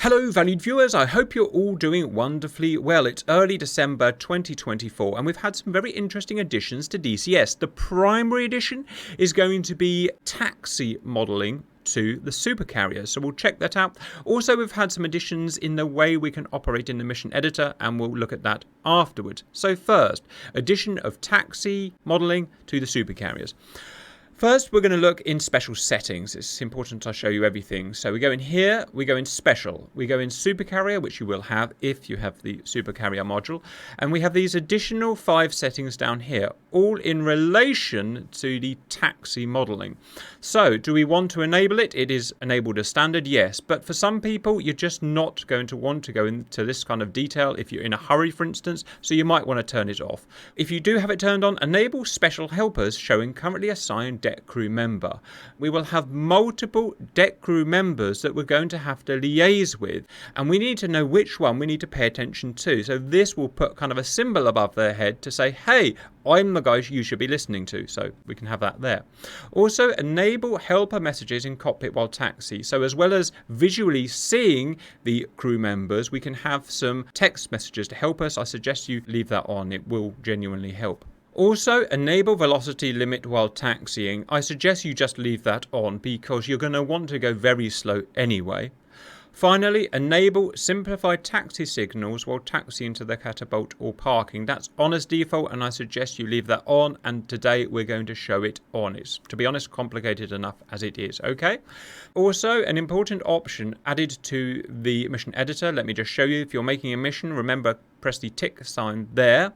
Hello valued viewers, I hope you're all doing wonderfully well. It's early December 2024 and we've had some very interesting additions to DCS. The primary addition is going to be taxi modelling to the supercarrier, so we'll check that out. Also, we've had some additions in the way we can operate in the mission editor, and we'll look at that afterwards. So first, addition of taxi modelling to the supercarriers. First, we're going to look in special settings. It's important I show you everything. So we go in here, we go in special, we go in supercarrier, which you will have if you have the supercarrier module, and we have these additional 5 settings down here, all in relation to the taxi modeling. So do we want to enable it? It is enabled as standard, yes, but for some people you're just not going to want to go into this kind of detail if you're in a hurry, for instance, so you might want to turn it off. If you do have it turned on, enable special helpers showing currently assigned deck crew member. We will have multiple deck crew members that we're going to have to liaise with, and we need to know which one we need to pay attention to. So this will put kind of a symbol above their head to say, hey, I'm the guy you should be listening to, so we can have that there. Also, enable helper messages in cockpit while taxi. So as well as visually seeing the crew members, we can have some text messages to help us. I suggest you leave that on. It will genuinely help. Also, enable velocity limit while taxiing. I suggest you just leave that on because you're going to want to go very slow anyway. Finally, enable simplified taxi signals while taxiing to the catapult or parking. That's on as default, and I suggest you leave that on, and today we're going to show it on. It's, to be honest, complicated enough as it is, okay? Also, an important option added to the mission editor. Let me just show you. If you're making a mission, remember, press the tick sign there.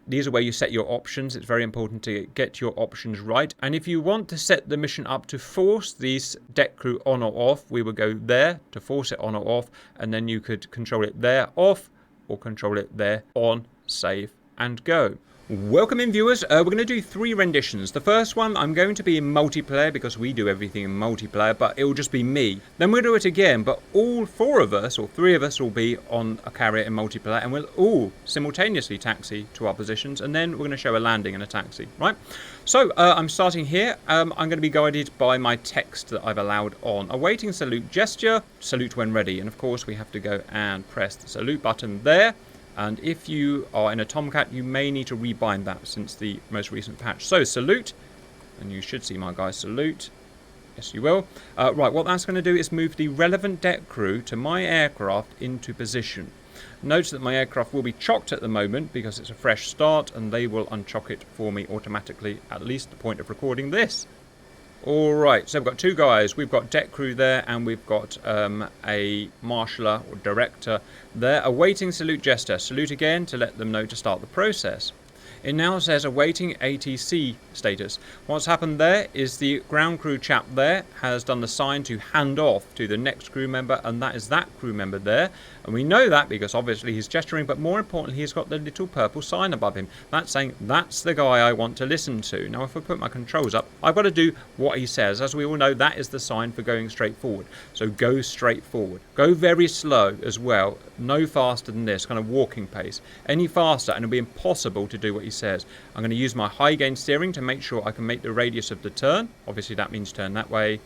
These are where you set your options. It's very important to get your options right. And if you want to set the mission up to force these deck crew on or off, we will go there to force it on or off, and then you could control it there off or control it there on, save and go. Welcome in viewers, we're going to do 3 renditions. The first one I'm going to be in multiplayer because we do everything in multiplayer, but it will just be me. Then we'll do it again, but all 4 of us or 3 of us will be on a carrier in multiplayer, and we'll all simultaneously taxi to our positions, and then we're going to show a landing and a taxi, right? So I'm starting here. I'm going to be guided by my text that I've allowed on. Awaiting salute gesture, salute when ready, and of course we have to go and press the salute button there. And if you are in a Tomcat, you may need to rebind that since the most recent patch. So salute, and you should see my guys salute. Yes, you will. Right, what that's going to do is move the relevant deck crew to my aircraft into position. Note that my aircraft will be chocked at the moment because it's a fresh start, and they will unchock it for me automatically, at least the point of recording this. Alright, so we've got 2 guys. We've got deck crew there, and we've got a marshaller or director there. Awaiting salute gesture. Salute again to let them know to start the process. It now says awaiting ATC status. What's happened there is the ground crew chap there has done the sign to hand off to the next crew member, and that is that crew member there. And we know that because obviously he's gesturing, but more importantly he's got the little purple sign above him. That's saying that's the guy I want to listen to. Now if I put my controls up, I've got to do what he says. As we all know, that is the sign for going straight forward. So go straight forward. Go very slow as well. No faster than this, kind of walking pace. Any faster and it'll be impossible to do what he says. I'm going to use my high gain steering to make sure I can make the radius of the turn. Obviously that means turn that way.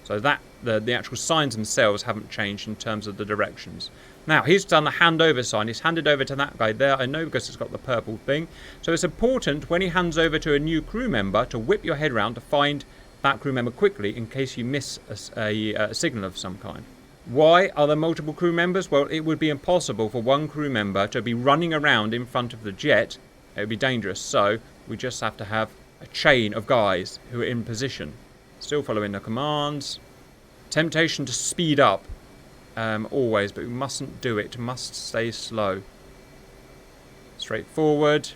So that the actual signs themselves haven't changed in terms of the directions. Now he's done the handover sign. He's handed over to that guy there. I know because it's got the purple thing. So it's important when he hands over to a new crew member to whip your head around to find that crew member quickly in case you miss a signal of some kind. Why are there multiple crew members? Well, it would be impossible for one crew member to be running around in front of the jet. It would be dangerous. So we just have to have a chain of guys who are in position. Still following the commands. Temptation to speed up always, but we mustn't do it. Must stay slow. Straightforward.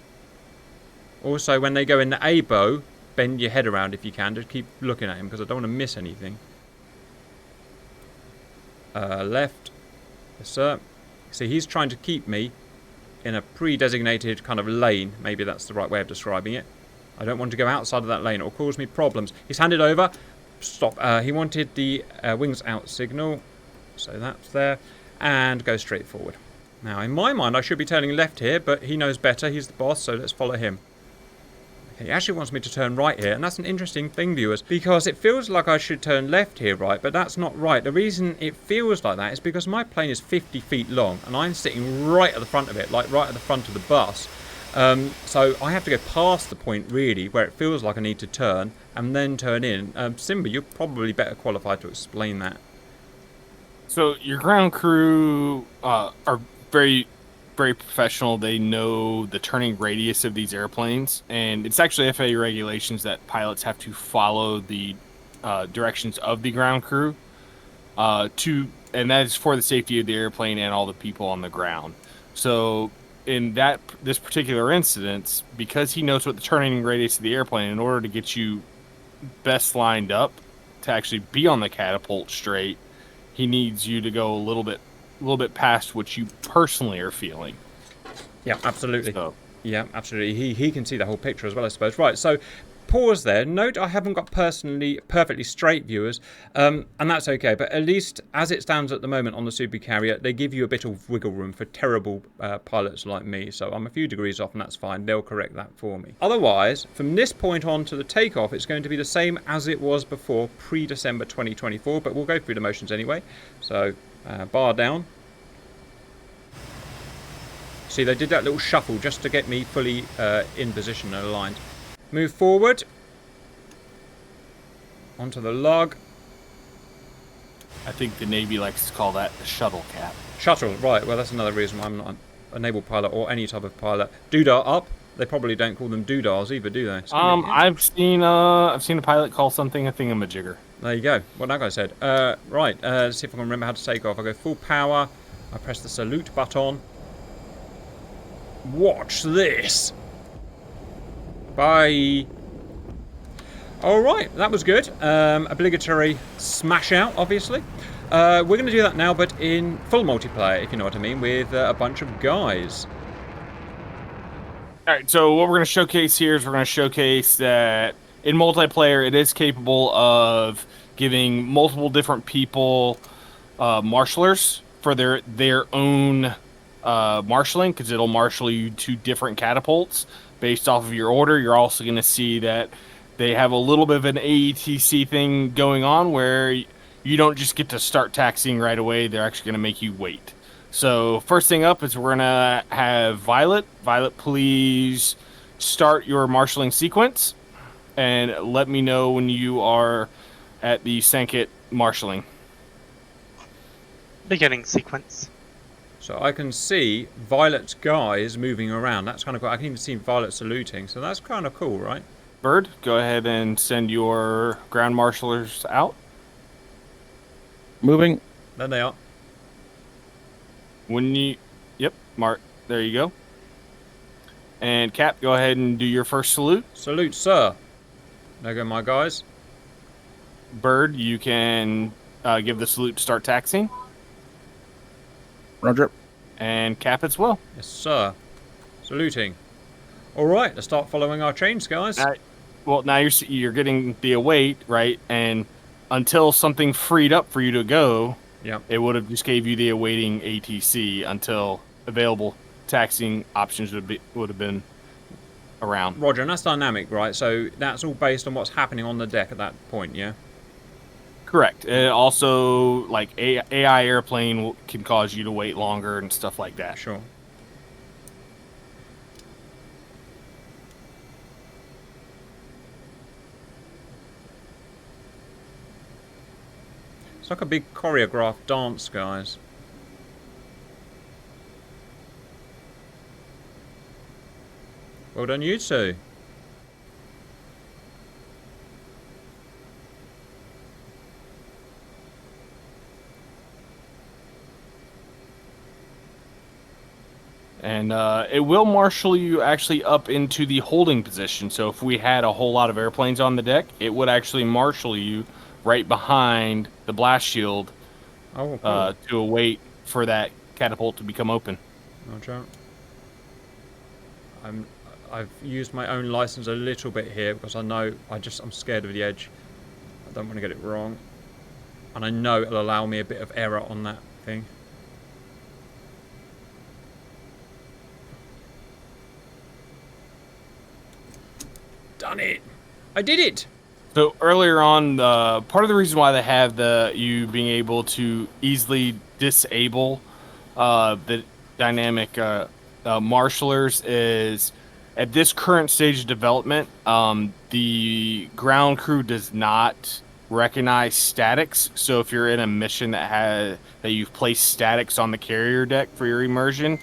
Also, when they go in the A-bow, bend your head around if you can. Just keep looking at him because I don't want to miss anything. Left. Yes, sir. See, he's trying to keep me in a pre-designated kind of lane. Maybe that's the right way of describing it. I don't want to go outside of that lane. It will cause me problems. He's handed over. Stop. He wanted the wings out signal. So that's there. And go straight forward. Now, in my mind, I should be turning left here, but he knows better. He's the boss, so let's follow him. He actually wants me to turn right here, and that's an interesting thing, viewers, because it feels like I should turn left here, right? But that's not right. The reason it feels like that is because my plane is 50 feet long, and I'm sitting right at the front of it, like right at the front of the bus. So I have to go past the point, really, where it feels like I need to turn, and then turn in. Simba, you're probably better qualified to explain that. So your ground crew are very, very professional. They know the turning radius of these airplanes, and it's actually FAA regulations that pilots have to follow the directions of the ground crew and that is for the safety of the airplane and all the people on the ground. So in this particular instance, because he knows what the turning radius of the airplane, in order to get you best lined up to actually be on the catapult straight, he needs you to go a little bit past what you personally are feeling. Yeah, absolutely. So. Yeah, absolutely. He can see the whole picture as well, I suppose. Right, so pause there. Note I haven't got perfectly straight, viewers, and that's okay. But at least as it stands at the moment on the supercarrier, they give you a bit of wiggle room for terrible pilots like me. So I'm a few degrees off, and that's fine. They'll correct that for me. Otherwise, from this point on to the takeoff, it's going to be the same as it was before, pre-December 2024. But we'll go through the motions anyway. So bar down. See, they did that little shuffle just to get me fully in position and aligned. Move forward. Onto the log. I think the Navy likes to call that the shuttle cap. Shuttle, right. Well, that's another reason I'm not a naval pilot or any type of pilot. Doodah up. They probably don't call them doodahs either, do they? I've seen a pilot call something a thingamajigger. There you go. What that guy said. Right. Let's see if I can remember how to take off. I go full power. I press the salute button. Watch this. Bye. Alright, that was good. Obligatory smash out, obviously. We're going to do that now, but in full multiplayer, if you know what I mean, with a bunch of guys. Alright, so what we're going to showcase here is we're going to showcase that in multiplayer, it is capable of giving multiple different people marshalers for their own marshaling, because it'll marshal you to different catapults based off of your order. You're also going to see that they have a little bit of an AETC thing going on where you don't just get to start taxiing right away. They're actually going to make you wait. So first thing up is we're going to have Violet. Violet, please start your marshaling sequence and let me know when you are at the Sankit marshaling. Beginning sequence. So I can see Violet's guys moving around. That's kind of cool. I can even see Violet saluting. So that's kind of cool, right? Bird, go ahead and send your ground marshalers out. Moving. There they are. Yep, Mark, there you go. And Cap, go ahead and do your first salute. Salute, sir. There go my guys. Bird, you can give the salute to start taxiing. Roger. And Cap as well. Yes, sir. Saluting. All right, let's start following our chains, guys. Well, now you're getting the await, right? And until something freed up for you to go, yeah, it would have just gave you the awaiting ATC until available taxiing options would have been around. Roger, and that's dynamic, right? So that's all based on what's happening on the deck at that point, yeah? Correct. Also, like AI airplane can cause you to wait longer and stuff like that. Sure. It's like a big choreographed dance, guys. Well done, you two. And it will marshal you actually up into the holding position. So if we had a whole lot of airplanes on the deck, it would actually marshal you right behind the blast shield to await for that catapult to become open. Roger. I've used my own license a little bit here because I know I'm scared of the edge. I don't want to get it wrong. And I know it'll allow me a bit of error on that thing. Done it. I did it. So earlier on, part of the reason why they have you being able to easily disable the dynamic marshalers is at this current stage of development, the ground crew does not recognize statics. So if you're in a mission that you've placed statics on the carrier deck for your immersion,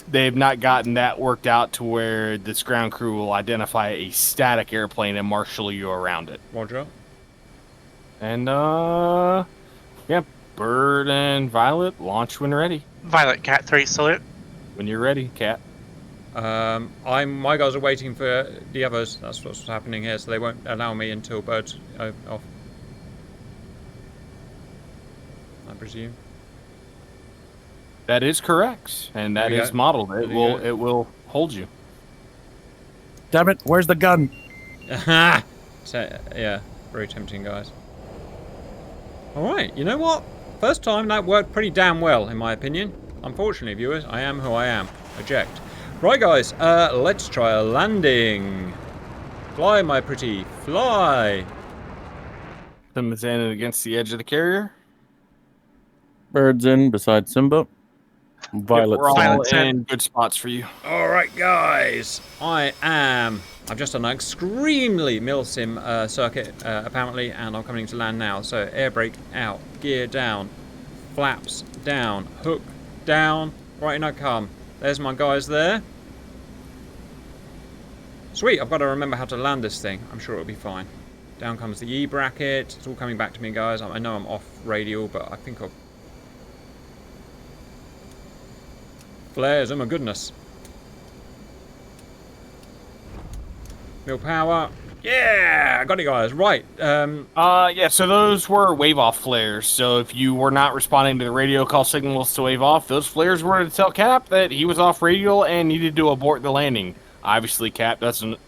they have not gotten that worked out to where this ground crew will identify a static airplane and marshal you around it. Roger. And yeah, Bird and Violet, launch when ready. Violet Cat 3 salute. When you're ready, Cat. My guys are waiting for the others. That's what's happening here, so they won't allow me until Bird's off. I presume. That is correct, and that is modeled. It will hold you. Damn it! Where's the gun? So, yeah, very tempting, guys. All right, you know what? First time that worked pretty damn well, in my opinion. Unfortunately, viewers, I am who I am. Eject. Right, guys. Let's try a landing. Fly, my pretty, fly. Them is in against the edge of the carrier. Bird's in beside Simba. Violet's we're all Violet's in good spots for you. All right, guys. I've just done an extremely milsim circuit, apparently, and I'm coming to land now. So air brake out, gear down, flaps down, hook down. Right in I come. There's my guys there. Sweet, I've got to remember how to land this thing. I'm sure it'll be fine. Down comes the E bracket. It's all coming back to me, guys. I know I'm off radial, but I think I'll... Flares, oh my goodness. Mill power. Yeah, I got it, guys. Right. Yeah, so those were wave-off flares. So if you were not responding to the radio call signals to wave off, those flares were to tell Cap that he was off radial and needed to abort the landing. Obviously, Cap doesn't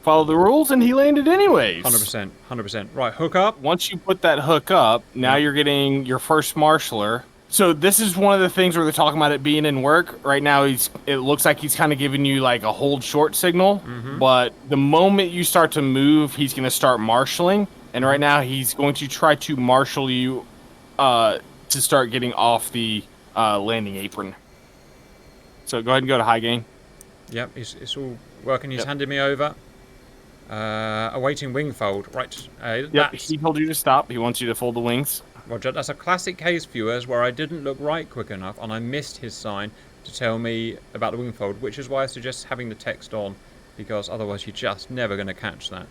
follow the rules, and he landed anyways. 100%. 100%. Right, hook up. Once you put that hook up, now you're getting your first marshaller. So this is one of the things where they're talking about it being in work. Right now, it looks like he's kind of giving you like a hold short signal. But the moment you start to move, he's going to start marshalling. And right now, he's going to try to marshal you to start getting off the landing apron. So go ahead and go to high gain. Yep, it's all working. He's handed me over. Awaiting wing fold. Right. Yep, he told you to stop. He wants you to fold the wings. Roger, that's a classic case, viewers, where I didn't look right quick enough and I missed his sign to tell me about the wing fold, which is why I suggest having the text on, because otherwise you're just never going to catch that.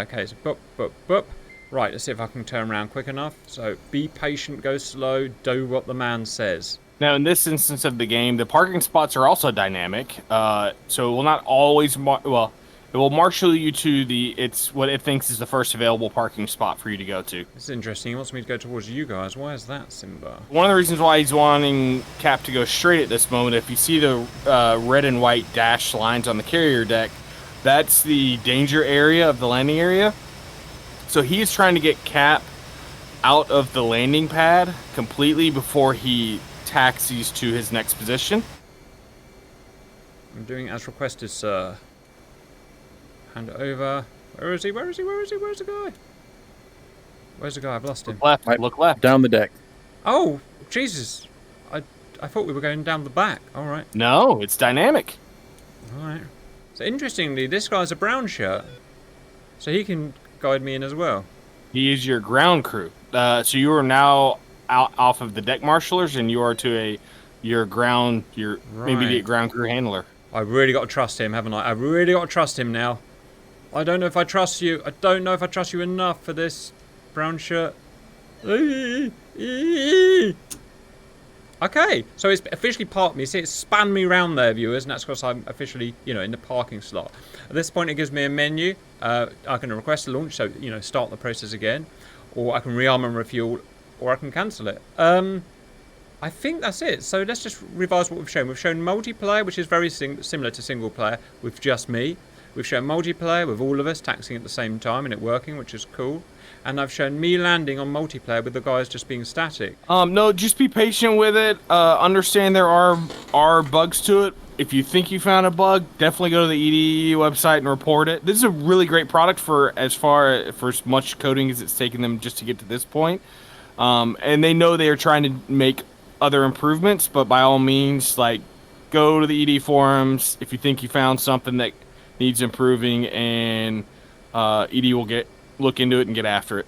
Okay, so boop, boop, boop. Right, let's see if I can turn around quick enough. So be patient, go slow, do what the man says. Now, in this instance of the game, the parking spots are also dynamic, so it will not always it will marshal you to what it thinks is the first available parking spot for you to go to. This is interesting. He wants me to go towards you guys. Why is that, Simba? One of the reasons why he's wanting Cap to go straight at this moment, if you see the red and white dashed lines on the carrier deck, that's the danger area of the landing area. So he is trying to get Cap out of the landing pad completely before he taxis to his next position. I'm doing as requested, sir. Hand it over. Where is he? Where is he? Where is he? Where's the guy? Where's the guy? I've lost him. Look left. Look left. Down the deck. Oh, Jesus. I thought we were going down the back. All right. No, it's dynamic. All right. So interestingly, this guy's a brown shirt, so he can guide me in as well. He is your ground crew. So you are now out off of the deck marshalers, and you are to your ground, maybe ground crew handler. I really got to trust him, haven't I? I really got to trust him now. I don't know if I trust you. I don't know if I trust you enough for this brown shirt. Okay, so it's officially parked me. See, it's spanned me round there, viewers, and that's because I'm officially, in the parking slot. At this point, it gives me a menu. I can request a launch, so, start the process again. Or I can rearm and refuel, or I can cancel it. I think that's it. So let's just revise what we've shown. We've shown multiplayer, which is very similar to single player with just me. We've shown multiplayer with all of us taxiing at the same time and it working, which is cool. And I've shown me landing on multiplayer with the guys just being static. No, just be patient with it. Understand there are bugs to it. if you think you found a bug, definitely go to the EDE website and report it. This is a really great product for as much coding as it's taken them just to get to this point. And they know they are trying to make other improvements, but by all means, like, go to the ED forums if you think you found something that needs improving, and ED will look into it and get after it.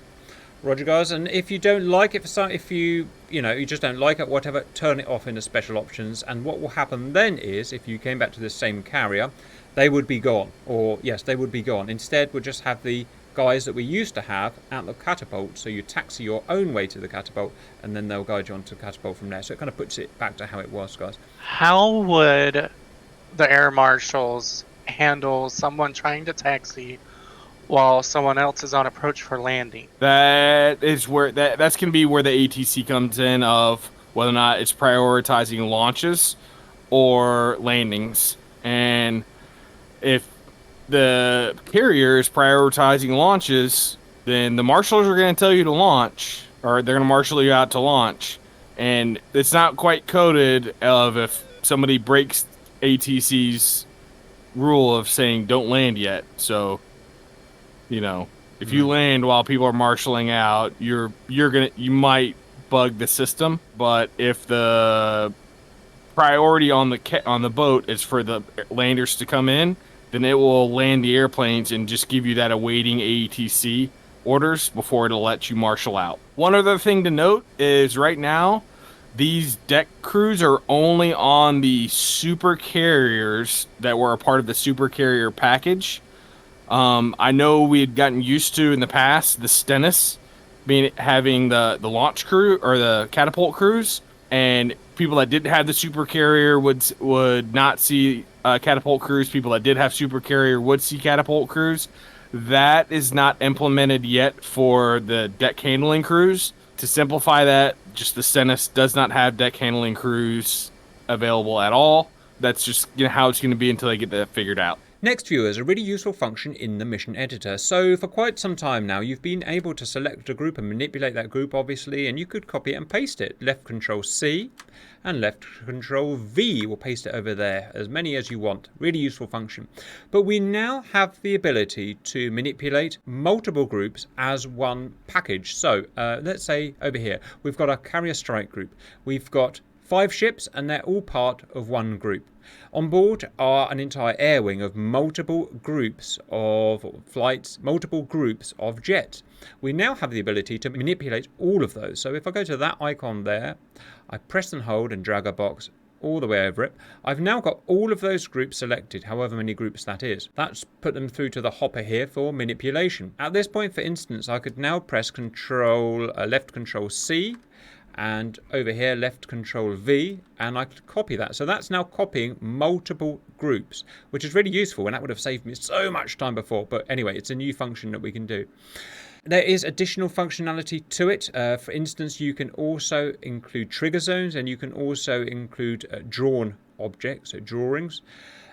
Roger, guys. And if you don't like it for some, if you just don't like it, whatever, turn it off in the special options. And what will happen then is, if you came back to the same carrier, they would be gone. Or yes, they would be gone. Instead, we'll just have the guys that we used to have at the catapult. So you taxi your own way to the catapult, and then they'll guide you onto the catapult from there. So it kind of puts it back to how it was, guys. How would the air marshals handle someone trying to taxi while someone else is on approach for landing? That is where that's going to be where the ATC comes in, of whether or not it's prioritizing launches or landings. And if the carrier is prioritizing launches, then the marshals are going to tell you to launch, or they're going to marshal you out to launch. And it's not quite coded of if somebody breaks ATC's rule of saying don't land yet. So, if you land while people are marshaling out, you might bug the system. But if the priority on the boat is for the landers to come in, then it will land the airplanes and just give you that awaiting ATC orders before it'll let you marshal out. One other thing to note is right now, these deck crews are only on the super carriers that were a part of the super carrier package. I know we had gotten used to in the past the Stennis having the launch crew or the catapult crews, and people that didn't have the super carrier would not see catapult crews. People that did have super carrier would see catapult crews. That is not implemented yet for the deck handling crews. To simplify that, just the Stennis does not have deck handling crews available at all. That's just how it's going to be until they get that figured out. Next, viewers, a really useful function in the mission editor. So for quite some time now, you've been able to select a group and manipulate that group, obviously, and you could copy it and paste it. Left Control C and left Control V will paste it over there, as many as you want. Really useful function. But we now have the ability to manipulate multiple groups as one package. So let's say over here, we've got a carrier strike group. We've got 5 ships, and they're all part of one group. On board are an entire air wing of multiple groups of flights, multiple groups of jets. We now have the ability to manipulate all of those. So if I go to that icon there, I press and hold and drag a box all the way over it. I've now got all of those groups selected, however many groups that is. That's put them through to the hopper here for manipulation. At this point, for instance, I could now press left Control C, and over here left Control V, and I could copy that. So that's now copying multiple groups, which is really useful, and that would have saved me so much time before. But anyway, it's a new function that we can do. There is additional functionality to it. For instance, you can also include trigger zones, and you can also include drawn objects, so drawings.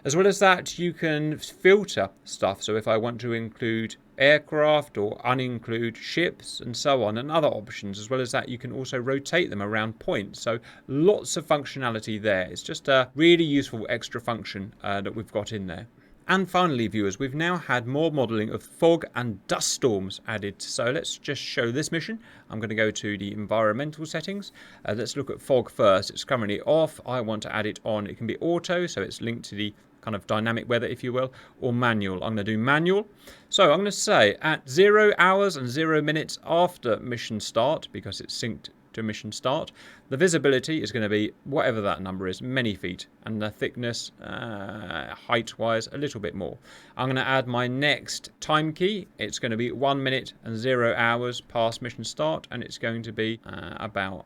As well as that, you can filter stuff. So if I want to include aircraft or uninclude ships and so on, and other options. As well as that, you can also rotate them around points. So lots of functionality there. It's just a really useful extra function that we've got in there. And finally, viewers, we've now had more modelling of fog and dust storms added. So let's just show this mission. I'm going to go to the environmental settings. Let's look at fog first. It's currently off. I want to add it on. It can be auto, so it's linked to the kind of dynamic weather, if you will, or manual. I'm going to do manual. So I'm going to say at 0 hours and 0 minutes after mission start, because it's synced to mission start, the visibility is going to be whatever that number is, many feet, and the thickness, height wise, a little bit more. I'm going to add my next time key. It's going to be 1 minute and 0 hours past mission start, and it's going to be about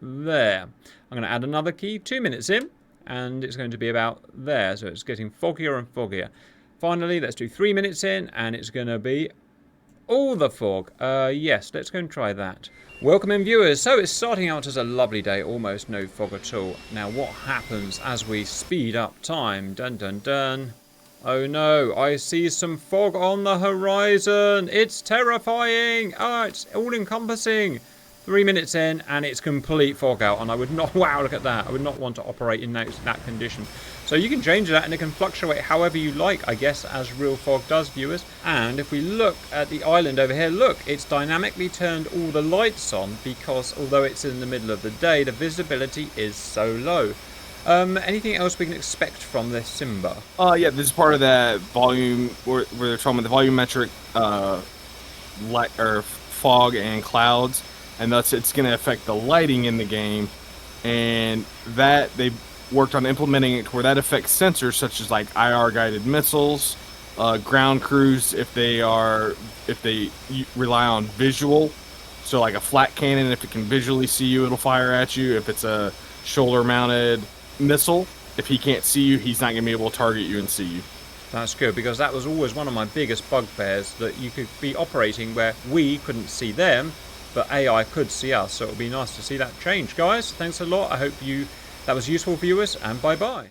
there. I'm going to add another key 2 minutes in, and it's going to be about there. So it's getting foggier and foggier. Finally, let's do 3 minutes in, and it's going to be all the fog. Yes, let's go and try that. Welcome in, viewers. So it's starting out as a lovely day, almost no fog at all. Now what happens as we speed up time? Dun dun dun. Oh no, I see some fog on the horizon. It's terrifying. Oh, it's all encompassing. 3 minutes in and it's complete fog out, and I would not, wow, look at that, I would not want to operate in that condition. So you can change that, and it can fluctuate however you like, I guess, as real fog does, viewers. And if we look at the island over here, look, it's dynamically turned all the lights on, because although it's in the middle of the day, the visibility is so low. Anything else we can expect from this Simba? Yeah, this is part of that volume where they're talking about the volumetric light or fog and clouds, and thus it's going to affect the lighting in the game, and that they've worked on implementing it where that affects sensors such as like IR guided missiles, ground crews if they rely on visual, so like a flat cannon, if it can visually see you, it'll fire at you. If it's a shoulder mounted missile, if he can't see you, he's not going to be able to target you and see you. That's good, because that was always one of my biggest bugbears, that you could be operating where we couldn't see them, but AI could see us. So it would be nice to see that change. Guys, thanks a lot. I hope that was useful, viewers, and bye-bye.